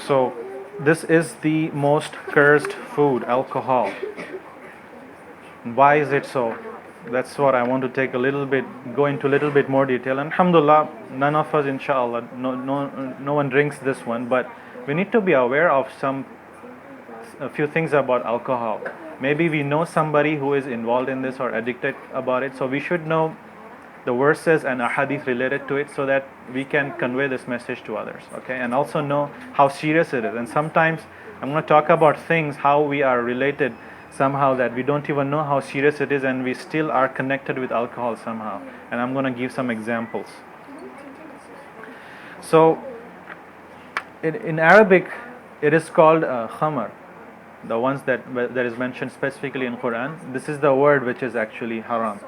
So this is the most cursed food, alcohol. Why is it so? That's what I want to go into a little bit more detail. And alhamdulillah, none of us, inshallah, no one drinks this one, but we need to be aware of a few things about alcohol. Maybe we know somebody who is involved in this or addicted about it, so we should know the verses and ahadith related to it so that we can convey this message to others, okay? And also know how serious it is. And sometimes I'm going to talk about things, how we are related somehow, that we don't even know how serious it is, and we still are connected with alcohol somehow. And I'm going to give some examples. So in Arabic, it is called khamar, the ones that is mentioned specifically in Quran. This is the word which is actually haram.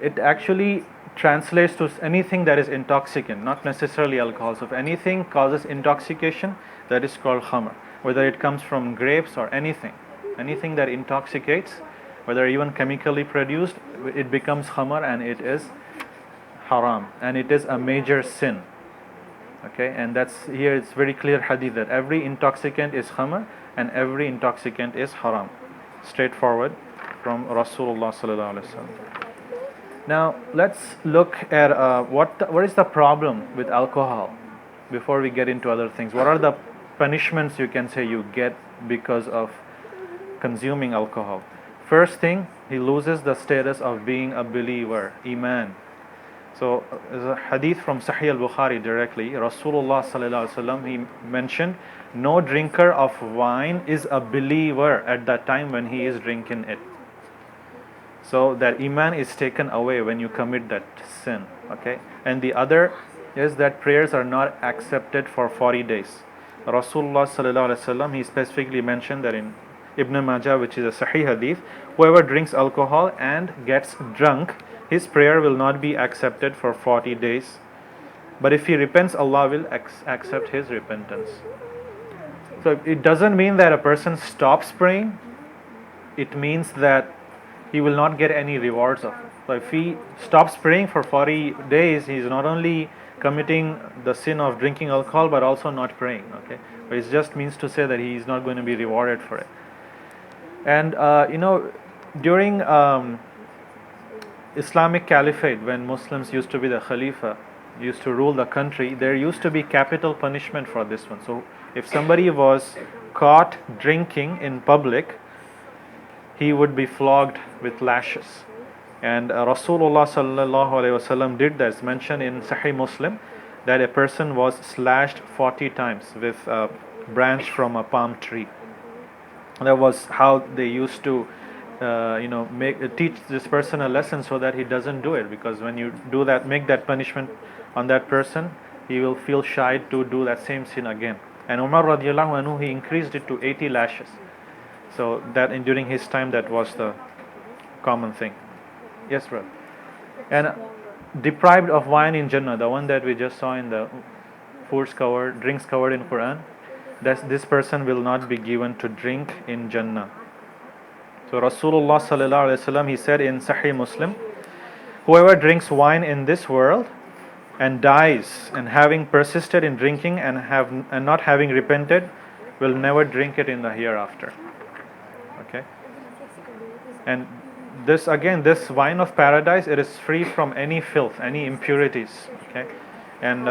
It actually translates to anything that is intoxicant, not necessarily alcohol. So if anything causes intoxication, that is called khamr. Whether it comes from grapes or anything that intoxicates, whether even chemically produced, it becomes khamr and it is haram, and it is a major sin. Okay, and that's here it's very clear hadith that every intoxicant is khamr and every intoxicant is haram. Straightforward from Rasulullah sallallahu alaihi wasallam. Now let's look at what is the problem with alcohol before we get into other things. What are the punishments you can say you get because of consuming alcohol? First thing, he loses the status of being a believer, iman. So there's a hadith from Sahih al-Bukhari directly. Rasulullah sallallahu alaihi wasallam, he mentioned, no drinker of wine is a believer at that time when he is drinking it. So that iman is taken away when you commit that sin, okay? And the other is that prayers are not accepted for 40 days. Rasulullah sallallahu alaihi wasallam, he specifically mentioned that in Ibn Majah, which is a Sahih hadith, whoever drinks alcohol and gets drunk, his prayer will not be accepted for 40 days. But if he repents, Allah will accept his repentance. So it doesn't mean that a person stops praying. It means that he will not get any rewards of it. So if he stops praying for 40 days, he is not only committing the sin of drinking alcohol but also not praying, okay? But it just means to say that he is not going to be rewarded for it. And during Islamic Caliphate, when Muslims used to be the Khalifa, used to rule the country, there used to be capital punishment for this one. So if somebody was caught drinking in public, he would be flogged with lashes. And Rasulullah sallallahu alaihi wasallam did that. It's mentioned in Sahih Muslim that a person was slashed 40 times with a branch from a palm tree. That was how they used to teach this person a lesson so that he doesn't do it, because when you do that, make that punishment on that person, he will feel shy to do that same sin again. And Umar radiallahu anhu, he increased it to 80 lashes. So that during his time, that was the common thing. Yes, brother. And deprived of wine in Jannah, the one that we just saw in the drinks covered in Quran, this person will not be given to drink in Jannah. So Rasulullah sallallahu alaihi wasallam, he said in Sahih Muslim, whoever drinks wine in this world and dies and having persisted in drinking and not having repented, will never drink it in the hereafter. Okay, and this wine of paradise, it is free from any filth, any impurities. Okay, and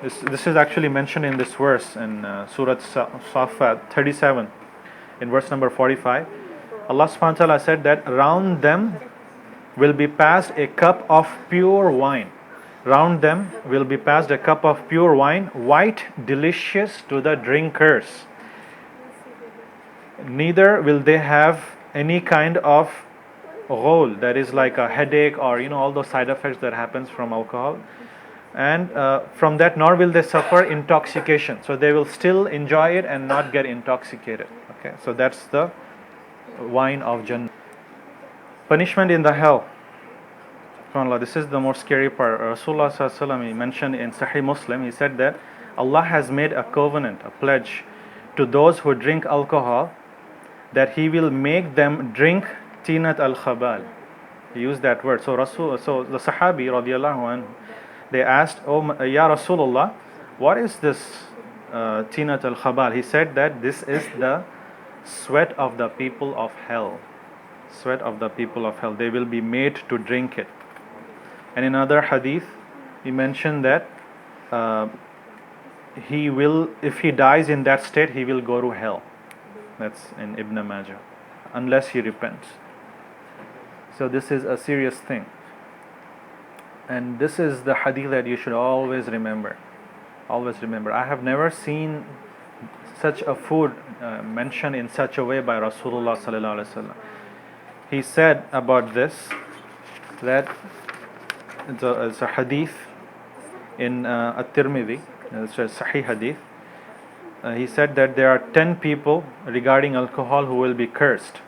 this is actually mentioned in this verse in Surah Safat 37, in verse number 45. Allah subhanahu wa ta'ala said that round them will be passed a cup of pure wine. Round them will be passed a cup of pure wine, white, delicious to the drinkers. Neither will they have any kind of ghol, that is like a headache or all those side effects that happens from alcohol, and from that nor will they suffer intoxication. So they will still enjoy it and not get intoxicated. Okay, so that's the wine of Jannah. Punishment in the hell. SubhanAllah, this is the most scary part. Rasulullah sallallahu alaihi wasallam, he mentioned in Sahih Muslim, he said that Allah has made a covenant, a pledge to those who drink alcohol, that He will make them drink tinat al-khabal. He used that word. So the Sahabi radiallahu anhu, they asked, "Oh, Ya Rasulullah, what is this tinat al-khabal. He said that this is the sweat of the people of hell. Sweat of the people of hell. They will be made to drink it. And in another hadith, he mentioned that he will, if he dies in that state, he will go to hell. That's in Ibn Majah, unless he repents. So this is a serious thing. And this is the hadith that you should always remember. Always remember. I have never seen such a food mentioned in such a way by Rasulullah sallallahu alaihi wasallam. He said about this that it's a hadith in At-Tirmidhi, it's a Sahih hadith. He said that there are 10 people regarding alcohol who will be cursed.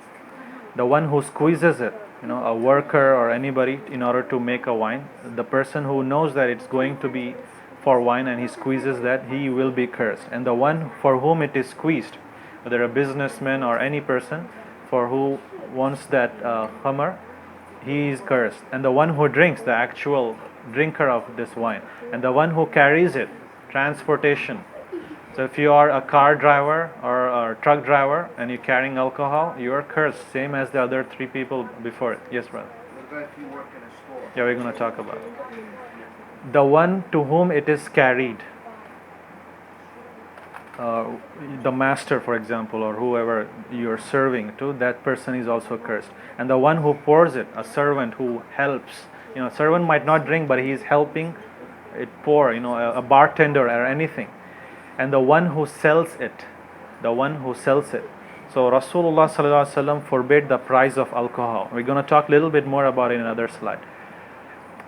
The one who squeezes it, a worker or anybody in order to make a wine, the person who knows that it's going to be for wine and he squeezes that, he will be cursed. And the one for whom it is squeezed, whether a businessman or any person for who wants that khamar, he is cursed. And the one who drinks, the actual drinker of this wine, and the one who carries it, transportation. So if you are a car driver or a truck driver and you're carrying alcohol, you are cursed, same as the other 3 people before it. Yes, brother? What if you work in a store? Yeah, we're going to talk about it. The one to whom it is carried, the master, for example, or whoever you're serving to, that person is also cursed. And the one who pours it, a servant who helps, a servant might not drink, but he is helping it pour, a bartender or anything. And the one who sells it, So Rasulullah sallallahu alaihi wasallam forbade the price of alcohol. We're going to talk a little bit more about it in another slide.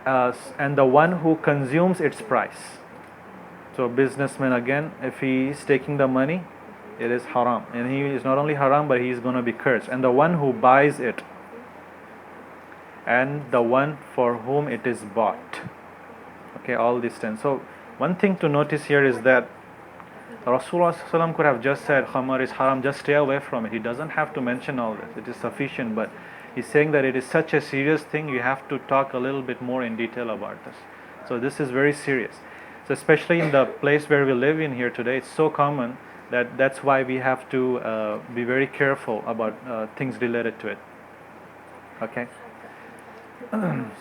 And the one who consumes its price. So businessman, again, if he is taking the money, it is haram. And he is not only haram, but he is going to be cursed. And the one who buys it, and the one for whom it is bought. Okay, all these 10. So one thing to notice here is that Rasulullah sallallahu alaihi wasallam could have just said khamar is haram, just stay away from it. He doesn't have to mention all this. It is sufficient, but he's saying that it is such a serious thing, you have to talk a little bit more in detail about this. So this is very serious. So especially in the place where we live in here today, it's so common that that's why we have to be very careful about things related to it. Okay.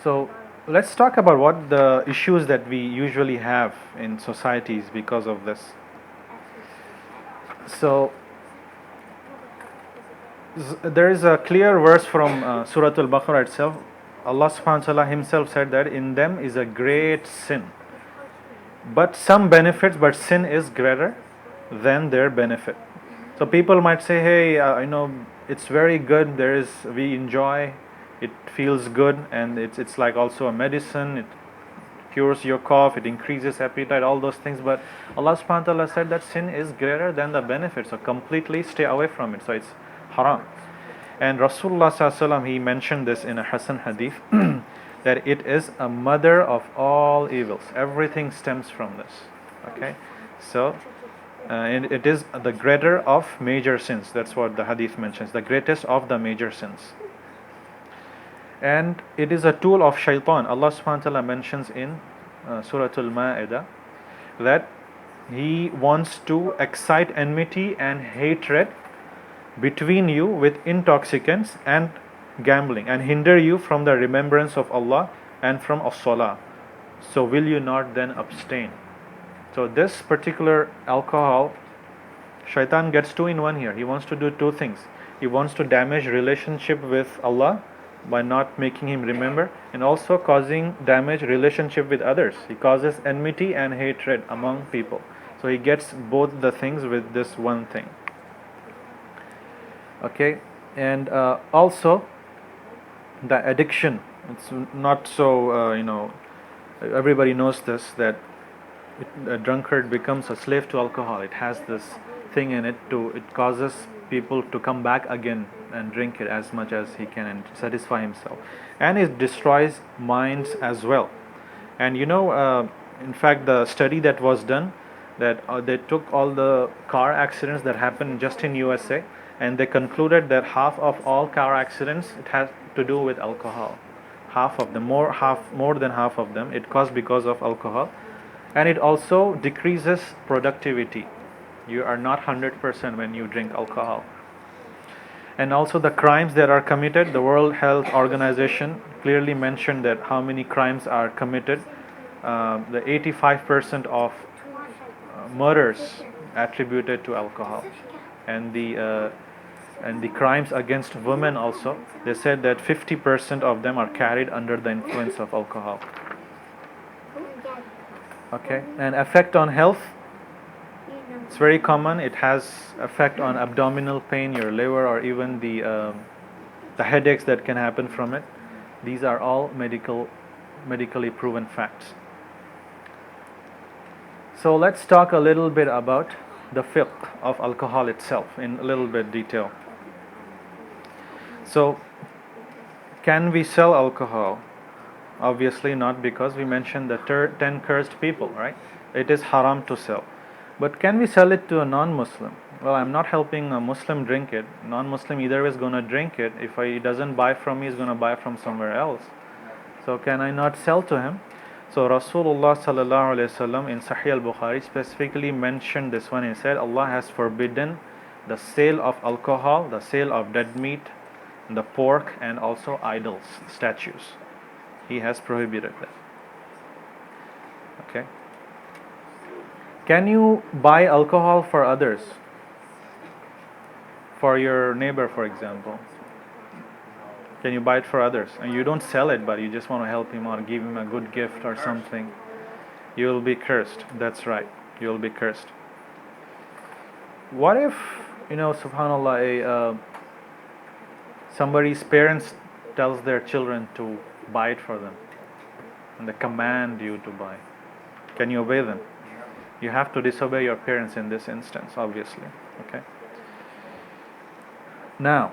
So let's talk about what the issues that we usually have in societies because of this. So there is a clear verse from Surah Al-Baqarah itself. Allah subhanahu wa ta'ala himself said that in them is a great sin, but some benefits, but sin is greater than their benefit. So people might say, hey, it's very good, we enjoy, it feels good, and it's like also a medicine, it cures your cough, it increases appetite, all those things. But Allah subhanahu wa ta'ala said that sin is greater than the benefit, so completely stay away from it. So it's haram. And Rasulullah sallallahu alaihi wasallam, he mentioned this in a Hasan hadith that it is a mother of all evils. Everything stems from this. Okay, so and it is the greater of major sins. That's what the hadith mentions, the greatest of the major sins. And it is a tool of shaitan. Allah subhanahu wa ta'ala mentions in Surah Al-Ma'idah that he wants to excite enmity and hatred between you with intoxicants and gambling, and hinder you from the remembrance of Allah and from as-salah. So will you not then abstain? So this particular alcohol, shaitan gets 2 in 1 here. He wants to do 2 things. He wants to damage relationship with Allah by not making him remember, and also causing damage relationship with others. He causes enmity and hatred among people. So he gets both the things with this one thing. Okay, and also the addiction. It's not so, everybody knows this, that a drunkard becomes a slave to alcohol. It has this thing in it it causes people to come back again and drink it as much as he can and satisfy himself. And it destroys minds as well. And in fact, the study that was done, that they took all the car accidents that happened just in USA, and they concluded that half of all car accidents, it has to do with alcohol. Half of them, more than half of them, it caused because of alcohol. And it also decreases productivity. You are not 100% when you drink alcohol. And also the crimes that are committed, the World Health Organization clearly mentioned that how many crimes are committed. The 85% of murders attributed to alcohol, and the crimes against women also. They said that 50% of them are carried under the influence of alcohol. Okay, and effect on health. It's very common. It has effect on abdominal pain, your liver, or even the headaches that can happen from it. These are all medically proven facts. So let's talk a little bit about the fiqh of alcohol itself in a little bit detail. So, can we sell alcohol? Obviously not, because we mentioned the 10 cursed people, right? It is haram to sell. But can we sell it to a non-Muslim? Well, I'm not helping a Muslim drink it. Non-Muslim either way is going to drink it. If he doesn't buy from me, he's going to buy from somewhere else. So can I not sell to him? So Rasulullah sallallahu alaihi wasallam in Sahih al-Bukhari specifically mentioned this one. He said, Allah has forbidden the sale of alcohol, the sale of dead meat, the pork, and also idols, statues. He has prohibited that. Okay. Can you buy alcohol for others? For your neighbor, for example. Can you buy it for others? And you don't sell it, but you just want to help him or give him a good gift or something. You will be cursed. That's right. You will be cursed. What if, subhanAllah, somebody's parents tells their children to buy it for them, and they command you to buy? Can you obey them? You have to disobey your parents in this instance, obviously. Okay. Now,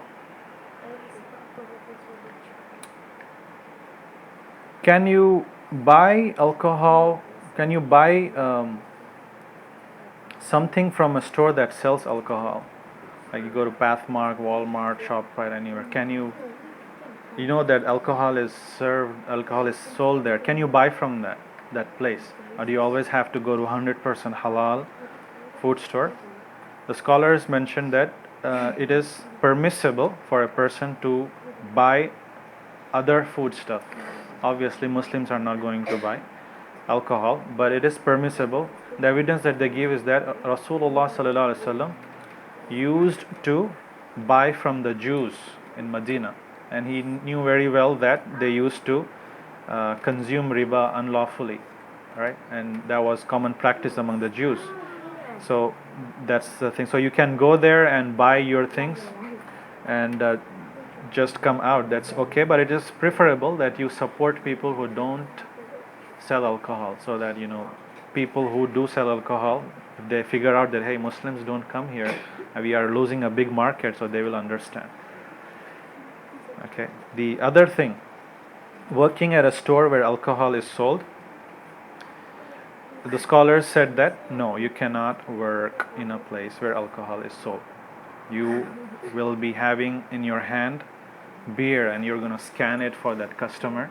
can you buy alcohol? Can you buy something from a store that sells alcohol? Like you go to Pathmark, Walmart, ShopRite, anywhere. Can you know that alcohol is sold there? Can you buy from that place? Or do you always have to go to 100% halal food store? The scholars mentioned that it is permissible for a person to buy other food stuff. Obviously, Muslims are not going to buy alcohol, but it is permissible. The evidence that they give is that Rasulullah sallallahu alaihi wasallam used to buy from the Jews in Medina, and he knew very well that they used to consume riba unlawfully, right? And that was common practice among the Jews. So that's the thing. So you can go there and buy your things and just come out. That's okay, but it is preferable that you support people who don't sell alcohol, so that people who do sell alcohol, if they figure out that, hey, Muslims don't come here, we are losing a big market, so they will understand. Okay. The other thing, working at a store where alcohol is sold, the scholars said that no, you cannot work in a place where alcohol is sold. You will be having in your hand beer, and you're going to scan it for that customer,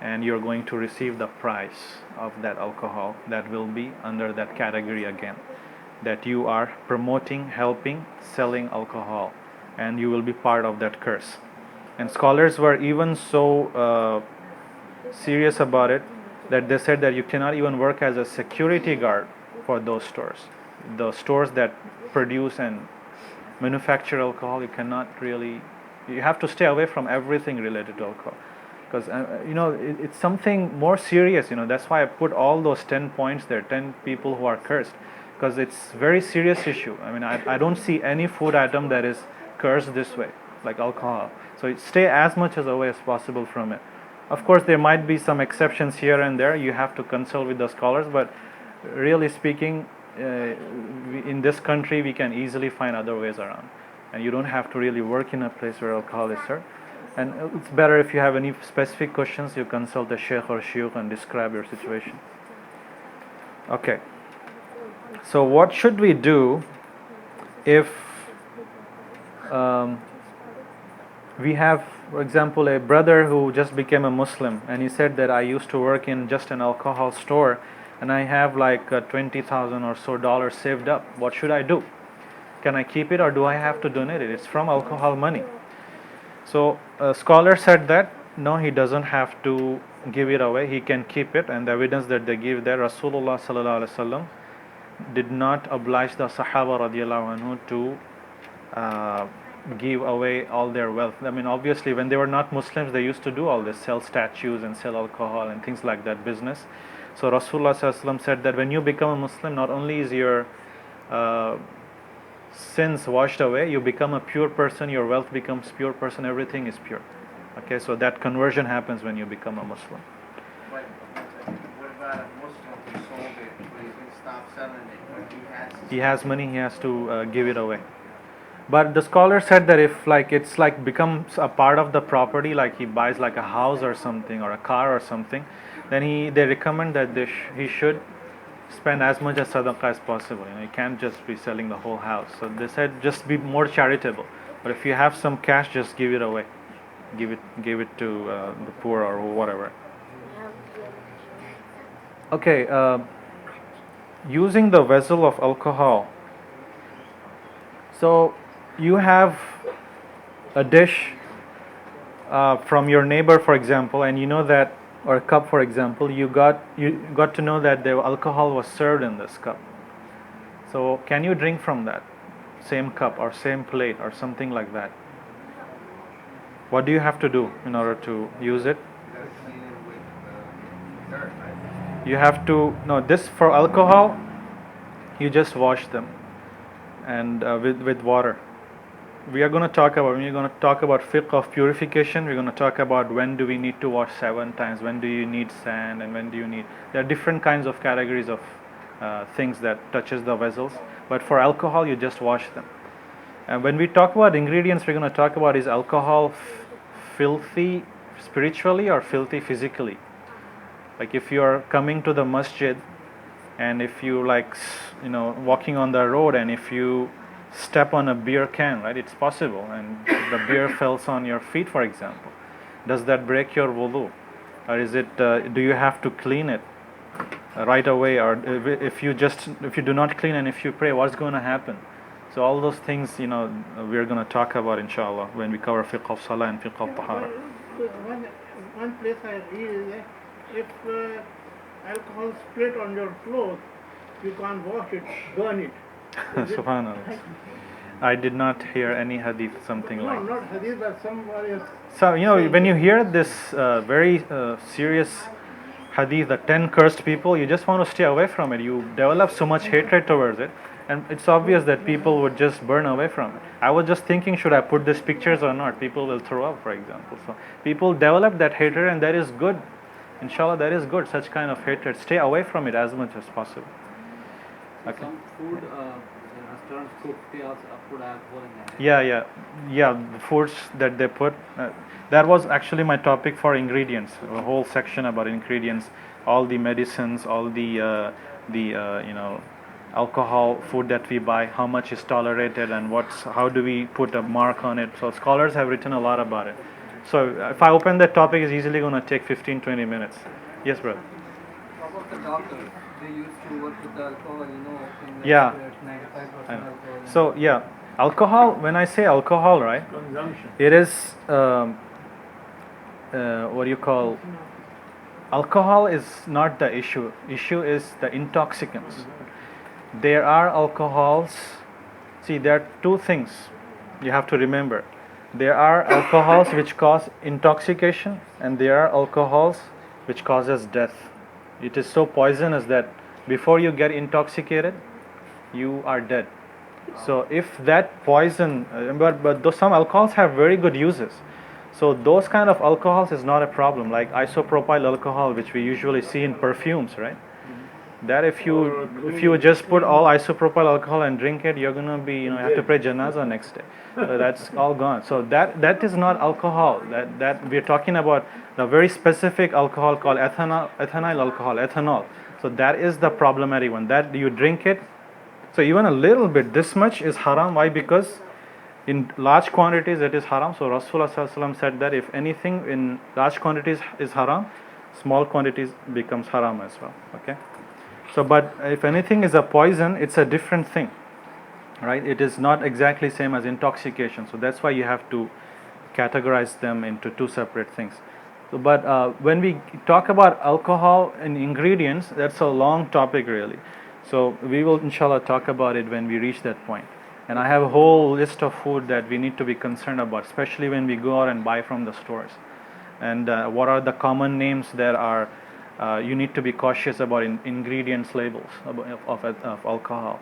and you're going to receive the price of that alcohol that will be under that category again, that you are promoting, helping, selling alcohol, and you will be part of that curse. And scholars were even so serious about it that they said that you cannot even work as a security guard for those stores. The stores that produce and manufacture alcohol, you have to stay away from everything related to alcohol, because it's something more serious. That's why I put all those 10 points there, 10 people who are cursed, because it's very serious issue. I mean, I don't see any food item that is cursed this way, like alcohol. So stay as much as away as possible from it. Of course, there might be some exceptions here and there. You have to consult with the scholars, but really speaking, in this country, we can easily find other ways around, and you don't have to really work in a place where alcohol is served. And it's better if you have any specific questions, you consult the sheikh or shuyukh and describe your situation. Okay. So what should we do if we have, for example, a brother who just became a Muslim, and he said that I used to work in just an alcohol store, and I have like 20,000 or so dollars saved up. What should I do? Can I keep it or do I have to donate it? It's from alcohol money. So a scholar said that no, he doesn't have to give it away. He can keep it, and the evidence that they give there, Rasulullah sallallahu alaihi wasallam did not oblige the Sahaba radiallahu anhu to give away all their wealth. I mean, obviously, when they were not Muslims, they used to do all this, sell statues and sell alcohol and things like that business. So Rasulullah sallallahu alaihi wasallam said that when you become a Muslim, not only is your sins washed away, you become a pure person, your wealth becomes pure person, everything is pure. Okay, so that conversion happens when you become a Muslim. But what about a Muslim who sold it, but he can stop selling it, but He has money, he has to give it away. But the scholar said that if like it's like becomes a part of the property, like he buys like a house or something or a car or something, then they recommend that he should spend as much as sadaqah as possible. You can't just be selling the whole house. So they said just be more charitable. But if you have some cash, just give it away. Give it to the poor or whatever. Okay, using the vessel of alcohol. So you have a dish from your neighbor, for example, and you know that, or a cup, for example, you got to know that the alcohol was served in this cup. So can you drink from that same cup or same plate or something like that? What do you have to do in order to use it? you gotta clean it with dirt, right? You have to this for alcohol. You just wash them and with water. When we're going to talk about fiqh of purification, we're going to talk about when do we need to wash 7 times, when do you need sand, and when do you need. There are different kinds of categories of things that touches the vessels. But for alcohol, you just wash them. And when we talk about ingredients, we're going to talk about is alcohol filthy spiritually or filthy physically. Like if you are coming to the masjid, and if you walking on the road, and if you step on a beer can, right, it's possible, and the beer falls on your feet, for example, does that break your wudu, or is it do you have to clean it right away, or if you do not clean and if you pray, what's going to happen? So all those things we're going to talk about inshallah when we cover fiqh of salah and fiqh of tahara. One place I read is that if alcohol split on your clothes, you can't wash it, burn it. Subhanallah. I did not hear any hadith something like No, not hadith, but somebody else. So when you hear this very serious hadith, the 10 cursed people, you just want to stay away from it. You develop so much hatred towards it, and it's obvious that people would just burn away from it. I was just thinking, should I put these pictures or not? People will throw up, for example. So people develop that hatred, and that is good. Inshallah, that is good. Such kind of hatred, stay away from it as much as possible. Okay. Some food, restaurants cook, they also put alcohol in there. Yeah. The foods that they put. That was actually my topic for ingredients. A whole section about ingredients, all the medicines, all the alcohol food that we buy, how much is tolerated, and how do we put a mark on it. So scholars have written a lot about it. So if I open that topic, it's easily going to take 15-20 minutes. Yes, brother. How about the doctors? They used to work with the alcohol, in the Yeah. 95% I know. alcohol. So alcohol. When I say alcohol, right, Consumption. it is what do you call? Alcohol is not the issue. Issue is the intoxicants. There are alcohols. See, there are two things you have to remember. There are alcohols which cause intoxication, and there are alcohols which causes death. It is so poisonous that before you get intoxicated, you are dead. So if that poison, but some alcohols have very good uses. So those kind of alcohols is not a problem, like isopropyl alcohol, which we usually see in perfumes, right? That if you just put all isopropyl alcohol and drink it, you're gonna be you have to pray janazah next day. So that's all gone. So that is not alcohol. That we're talking about the very specific alcohol called ethanol alcohol, ethanol. So that is the problematic one. That you drink it. So even a little bit, this much is haram. Why? Because in large quantities it is haram. So Rasulullah sallallahu alaihi wasallam said that if anything in large quantities is haram, small quantities becomes haram as well. Okay. So, but if anything is a poison, it's a different thing, right? It is not exactly same as intoxication. So that's why you have to categorize them into two separate things. So, but when we talk about alcohol and ingredients, that's a long topic really. So we will inshallah talk about it when we reach that point. And I have a whole list of food that we need to be concerned about, especially when we go out and buy from the stores. And what are the common names that are you need to be cautious about in ingredients labels of alcohol.